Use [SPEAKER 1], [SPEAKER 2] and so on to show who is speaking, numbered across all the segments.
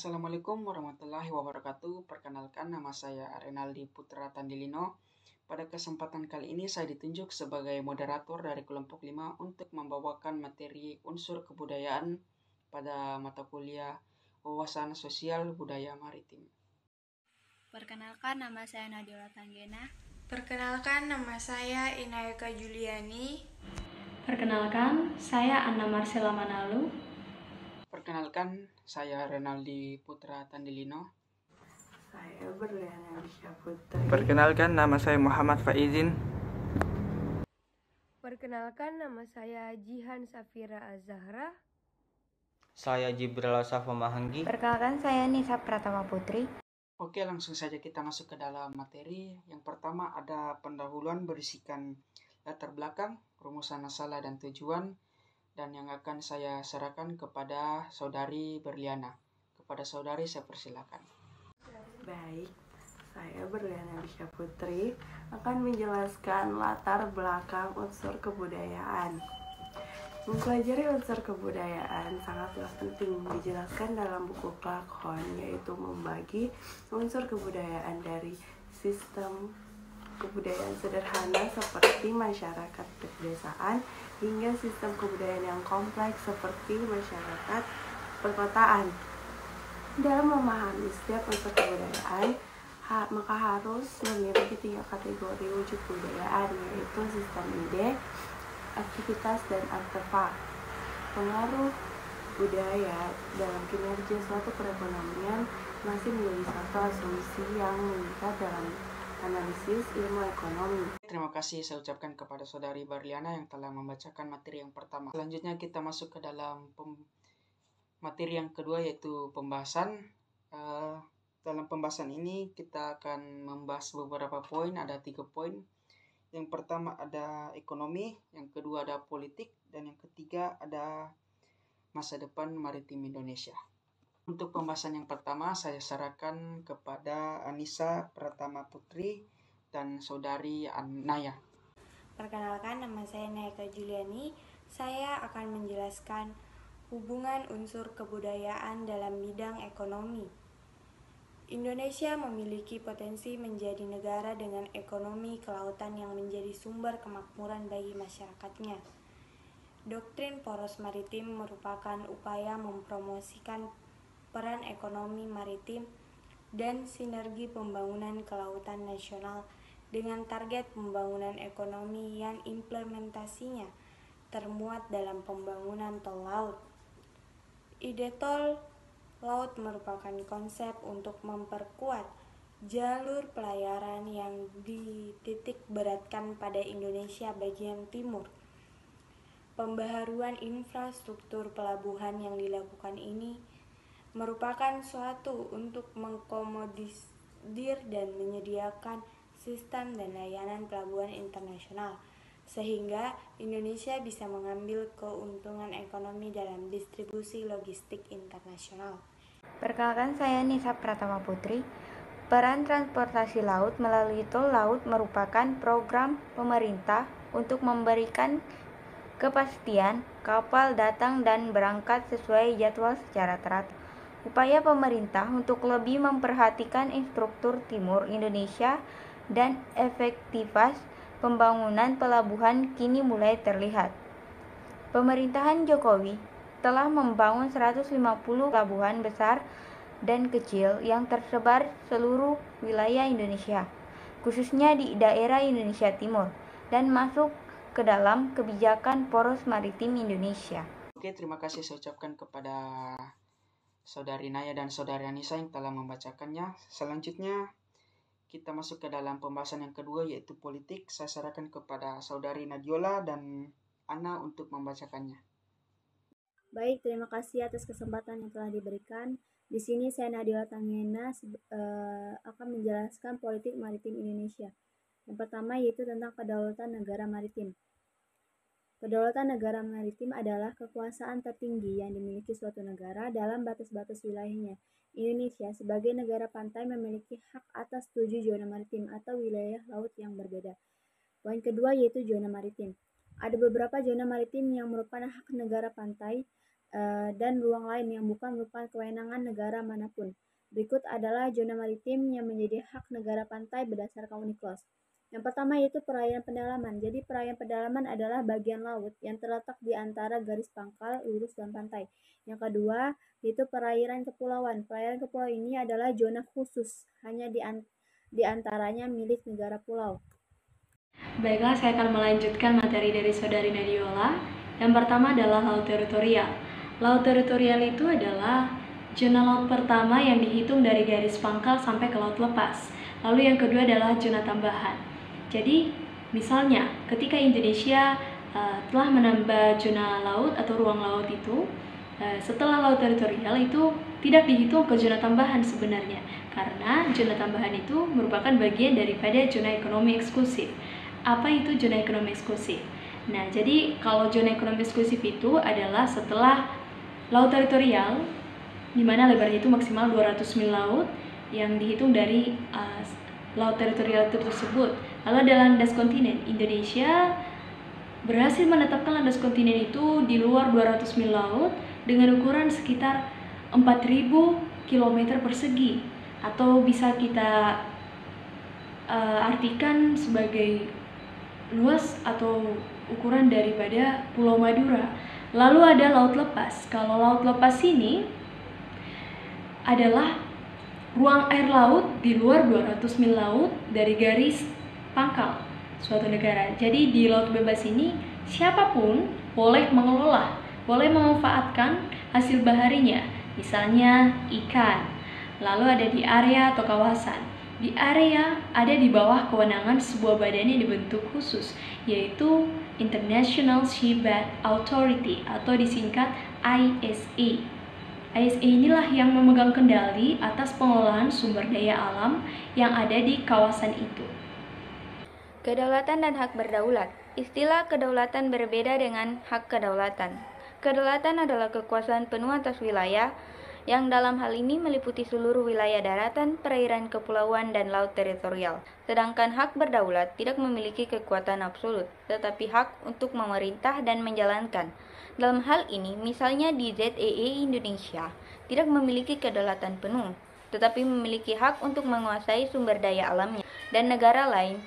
[SPEAKER 1] Assalamualaikum warahmatullahi wabarakatuh. Perkenalkan, nama saya Renaldi Putra Tandilino. Pada kesempatan kali ini saya ditunjuk sebagai moderator dari kelompok 5 untuk membawakan materi unsur kebudayaan pada mata kuliah Wawasan Sosial Budaya Maritim.
[SPEAKER 2] Perkenalkan, nama saya Nadila Tanggena.
[SPEAKER 3] Perkenalkan, nama saya Inayaka Juliani.
[SPEAKER 4] Perkenalkan, saya Anna Marcela Manalu.
[SPEAKER 1] Perkenalkan, saya Renaldi Putra Tandilino.
[SPEAKER 3] Saya Berliana Lisha Putri.
[SPEAKER 5] Perkenalkan, nama saya Muhammad Faizin.
[SPEAKER 6] Perkenalkan, nama saya Jihan Safira Az-Zahra.
[SPEAKER 7] Saya Jibril Safa Mahanggi.
[SPEAKER 8] Perkenalkan, saya Nisa Pratama Putri.
[SPEAKER 1] Oke, langsung saja kita masuk ke dalam materi. Yang pertama ada pendahuluan berisikan latar belakang, rumusan masalah dan tujuan, dan yang akan saya serahkan kepada Saudari Berliana. Kepada Saudari saya persilakan.
[SPEAKER 3] Baik, saya Berliana Lisha Putri akan menjelaskan latar belakang unsur kebudayaan. Mempelajari unsur kebudayaan sangatlah penting dijelaskan dalam buku Clark Hahn, yaitu membagi unsur kebudayaan dari sistem kebudayaan sederhana seperti masyarakat pedesaan hingga sistem kebudayaan yang kompleks seperti masyarakat perkotaan. Dalam memahami setiap unsur kebudayaan, maka harus memiliki 3 kategori wujud kebudayaan, yaitu sistem ide, aktivitas, dan artefak. Pengaruh budaya dalam kinerja suatu perekonomian masih menjadi satu asumsi yang mengikat dalam analisis ilmu ekonomi.
[SPEAKER 1] Terima kasih saya ucapkan kepada Saudari Berliana yang telah membacakan materi yang pertama. Selanjutnya kita masuk ke dalam materi yang kedua, yaitu pembahasan. Dalam pembahasan ini kita akan membahas beberapa poin, ada 3 poin. Yang pertama ada ekonomi, yang kedua ada politik, dan yang ketiga ada masa depan maritim Indonesia. Untuk pembahasan yang pertama saya serahkan kepada Anissa Pratama Putri dan Saudari Naya.
[SPEAKER 3] Perkenalkan, nama saya Nayaka Juliani. Saya akan menjelaskan hubungan unsur kebudayaan dalam bidang ekonomi. Indonesia memiliki potensi menjadi negara dengan ekonomi kelautan yang menjadi sumber kemakmuran bagi masyarakatnya. Doktrin poros maritim merupakan upaya mempromosikan peran ekonomi maritim dan sinergi pembangunan kelautan nasional dengan target pembangunan ekonomi yang implementasinya termuat dalam pembangunan tol laut. Ide tol laut merupakan konsep untuk memperkuat jalur pelayaran yang dititik beratkan pada Indonesia bagian timur. Pembaharuan infrastruktur pelabuhan yang dilakukan ini merupakan suatu untuk mengkomodir dan menyediakan sistem dan layanan pelabuhan internasional, sehingga Indonesia bisa mengambil keuntungan ekonomi dalam distribusi logistik internasional.
[SPEAKER 8] Perkenalkan, saya Nisa Pratama Putri. Peran transportasi laut melalui tol laut merupakan program pemerintah untuk memberikan kepastian kapal datang dan berangkat sesuai jadwal secara teratur. Upaya pemerintah untuk lebih memperhatikan infrastruktur timur Indonesia dan efektivitas pembangunan pelabuhan kini mulai terlihat. Pemerintahan Jokowi telah membangun 150 pelabuhan besar dan kecil yang tersebar seluruh wilayah Indonesia, khususnya di daerah Indonesia Timur, dan masuk ke dalam kebijakan poros maritim Indonesia.
[SPEAKER 1] Oke, terima kasih saya ucapkan kepada Saudari Naya dan Saudari Anissa yang telah membacakannya. Selanjutnya kita masuk ke dalam pembahasan yang kedua, yaitu politik. Saya serahkan kepada Saudari Nadiola dan Ana untuk membacakannya.
[SPEAKER 2] Baik, terima kasih atas kesempatan yang telah diberikan. Di sini saya Nadila Tanggena akan menjelaskan politik maritim Indonesia. Yang pertama yaitu tentang kedaulatan negara maritim. Kedaulatan negara maritim adalah kekuasaan tertinggi yang dimiliki suatu negara dalam batas-batas wilayahnya. Indonesia sebagai negara pantai memiliki hak atas 7 zona maritim atau wilayah laut yang berbeda. Poin kedua yaitu zona maritim. Ada beberapa zona maritim yang merupakan hak negara pantai dan ruang lain yang bukan merupakan kewenangan negara manapun. Berikut adalah zona maritim yang menjadi hak negara pantai berdasarkan UNCLOS. Yang pertama yaitu perairan pendalaman. Jadi perairan pendalaman adalah bagian laut yang terletak di antara garis pangkal, lurus, dan pantai. Yang kedua yaitu perairan kepulauan. Perairan kepulauan ini adalah zona khusus, hanya di antaranya milik negara pulau.
[SPEAKER 4] Baiklah, saya akan melanjutkan materi dari Saudari Nadiola. Yang pertama adalah laut teritorial. Laut teritorial itu adalah zona laut pertama yang dihitung dari garis pangkal sampai ke laut lepas. Lalu yang kedua adalah zona tambahan. Jadi, misalnya ketika Indonesia telah menambah zona laut atau ruang laut itu, setelah laut teritorial itu tidak dihitung ke zona tambahan sebenarnya, karena zona tambahan itu merupakan bagian daripada zona ekonomi eksklusif. Apa itu zona ekonomi eksklusif? Nah, jadi kalau zona ekonomi eksklusif itu adalah setelah laut teritorial, di mana lebarnya itu maksimal 200 mil laut yang dihitung dari laut teritorial tersebut. Lalu ada landas kontinen. Indonesia berhasil menetapkan landas kontinen itu di luar 200 mil laut dengan ukuran sekitar 4.000 km persegi, atau bisa kita artikan sebagai luas atau ukuran daripada Pulau Madura. Lalu ada laut lepas. Kalau laut lepas ini adalah ruang air laut di luar 200 mil laut dari garis pangkal suatu negara. Jadi di laut bebas ini siapapun boleh mengelola, boleh memanfaatkan hasil baharinya, misalnya ikan. Lalu ada di area atau kawasan. Di area ada di bawah kewenangan sebuah badan yang dibentuk khusus, yaitu International Seabed Authority atau disingkat ISA. ISA inilah yang memegang kendali atas pengelolaan sumber daya alam yang ada di kawasan itu.
[SPEAKER 8] Kedaulatan dan hak berdaulat. Istilah kedaulatan berbeda dengan hak kedaulatan. Kedaulatan adalah kekuasaan penuh atas wilayah, yang dalam hal ini meliputi seluruh wilayah daratan, perairan, kepulauan, dan laut teritorial. Sedangkan hak berdaulat tidak memiliki kekuatan absolut, tetapi hak untuk memerintah dan menjalankan. Dalam hal ini, misalnya di ZEE Indonesia, tidak memiliki kedaulatan penuh, tetapi memiliki hak untuk menguasai sumber daya alamnya, dan negara lain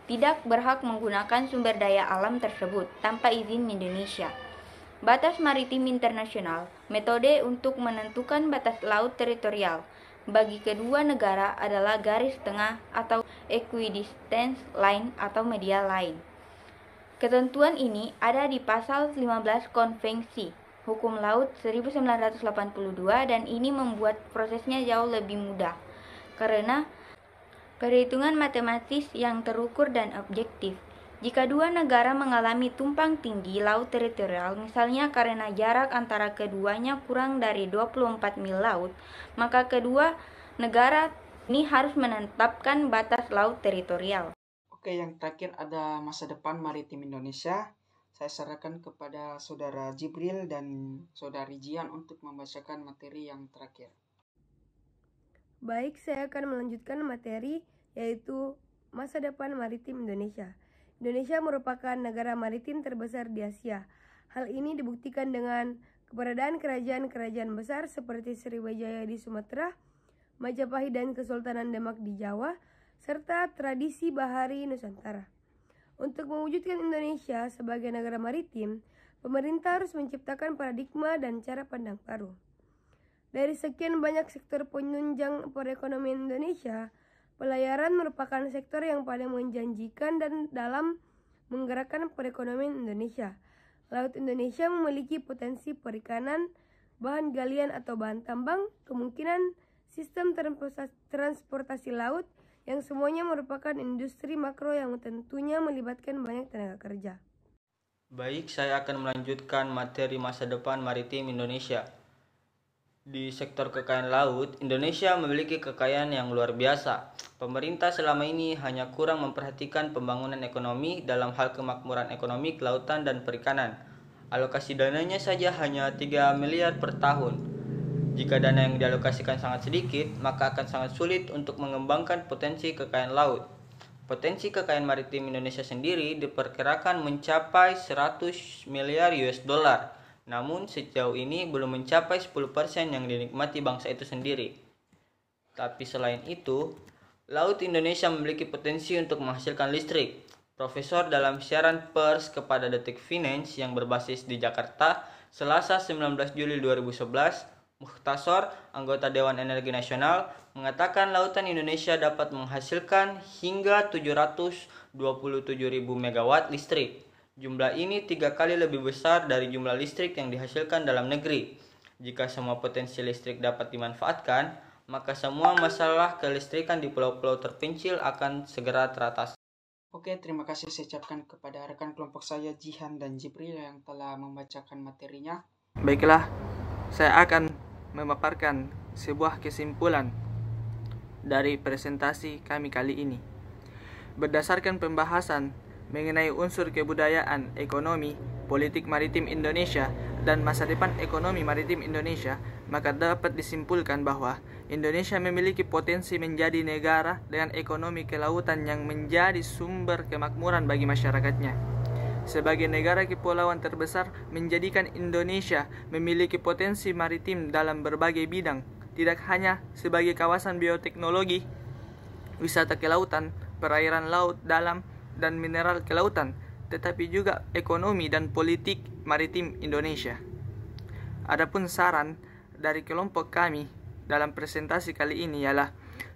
[SPEAKER 8] tidak berhak menggunakan sumber daya alam tersebut tanpa izin Indonesia. Batas maritim internasional, metode untuk menentukan batas laut teritorial bagi kedua negara adalah garis tengah atau equidistance line atau medial line. Ketentuan ini ada di pasal 15 Konvensi Hukum Laut 1982 dan ini membuat prosesnya jauh lebih mudah karena perhitungan matematis yang terukur dan objektif. Jika dua negara mengalami tumpang tinggi laut teritorial, misalnya karena jarak antara keduanya kurang dari 24 mil laut, maka kedua negara ini harus menetapkan batas laut teritorial.
[SPEAKER 1] Oke, yang terakhir ada masa depan maritim Indonesia. Saya serahkan kepada Saudara Jibril dan Saudari Jian untuk membacakan materi yang terakhir.
[SPEAKER 6] Baik, saya akan melanjutkan materi yaitu masa depan maritim Indonesia. Indonesia merupakan negara maritim terbesar di Asia. Hal ini dibuktikan dengan keberadaan kerajaan-kerajaan besar seperti Sriwijaya di Sumatera, Majapahit dan Kesultanan Demak di Jawa, serta tradisi bahari Nusantara. Untuk mewujudkan Indonesia sebagai negara maritim, pemerintah harus menciptakan paradigma dan cara pandang baru. Dari sekian banyak sektor penunjang perekonomian Indonesia, pelayaran merupakan sektor yang paling menjanjikan dan dalam menggerakkan perekonomian Indonesia. Laut Indonesia memiliki potensi perikanan, bahan galian atau bahan tambang, kemungkinan sistem transportasi laut, yang semuanya merupakan industri makro yang tentunya melibatkan banyak tenaga kerja.
[SPEAKER 7] Baik, saya akan melanjutkan materi masa depan maritim Indonesia. Di sektor kekayaan laut, Indonesia memiliki kekayaan yang luar biasa. Pemerintah selama ini hanya kurang memperhatikan pembangunan ekonomi dalam hal kemakmuran ekonomi, kelautan, dan perikanan. Alokasi dananya saja hanya 3 miliar per tahun. Jika dana yang dialokasikan sangat sedikit, maka akan sangat sulit untuk mengembangkan potensi kekayaan laut. Potensi kekayaan maritim Indonesia sendiri diperkirakan mencapai 100 miliar US dollar Namun sejauh ini belum mencapai 10% yang dinikmati bangsa itu sendiri. Tapi selain itu, Laut Indonesia memiliki potensi untuk menghasilkan listrik. Profesor dalam siaran pers kepada Detik Finance yang berbasis di Jakarta, Selasa 19 Juli 2011, Mukhtasar, anggota Dewan Energi Nasional, mengatakan lautan Indonesia dapat menghasilkan hingga 727.000 MW listrik. Jumlah ini 3 kali lebih besar dari jumlah listrik yang dihasilkan dalam negeri. Jika semua potensi listrik dapat dimanfaatkan, maka semua masalah kelistrikan di pulau-pulau terpencil akan segera teratasi.
[SPEAKER 1] Oke, terima kasih saya ucapkan kepada rekan kelompok saya Jihan dan Jibril yang telah membacakan materinya.
[SPEAKER 5] Baiklah, saya akan memaparkan sebuah kesimpulan dari presentasi kami kali ini. Berdasarkan pembahasan mengenai unsur kebudayaan, ekonomi, politik maritim Indonesia, dan masa depan ekonomi maritim Indonesia, maka dapat disimpulkan bahwa Indonesia memiliki potensi menjadi negara dengan ekonomi kelautan yang menjadi sumber kemakmuran bagi masyarakatnya. Sebagai negara kepulauan terbesar, menjadikan Indonesia memiliki potensi maritim dalam berbagai bidang, tidak hanya sebagai kawasan bioteknologi, wisata kelautan, perairan laut dalam, dan mineral kelautan, tetapi juga ekonomi dan politik maritim Indonesia. Adapun saran dari kelompok kami dalam presentasi kali ini ialah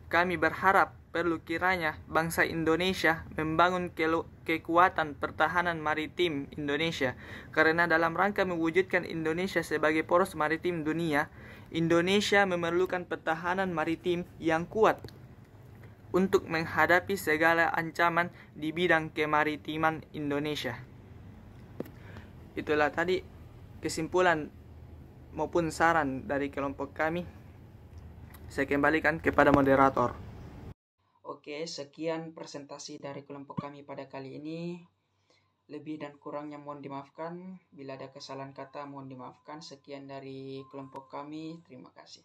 [SPEAKER 5] kami berharap perlu kiranya bangsa Indonesia membangun kekuatan pertahanan maritim Indonesia, karena dalam rangka mewujudkan Indonesia sebagai poros maritim dunia, Indonesia memerlukan pertahanan maritim yang kuat untuk menghadapi segala ancaman di bidang kemaritiman Indonesia. Itulah tadi kesimpulan maupun saran dari kelompok kami. Saya kembalikan kepada moderator.
[SPEAKER 1] Oke, sekian presentasi dari kelompok kami pada kali ini. Lebih dan kurangnya mohon dimaafkan. Bila ada kesalahan kata mohon dimaafkan. Sekian dari kelompok kami. Terima kasih.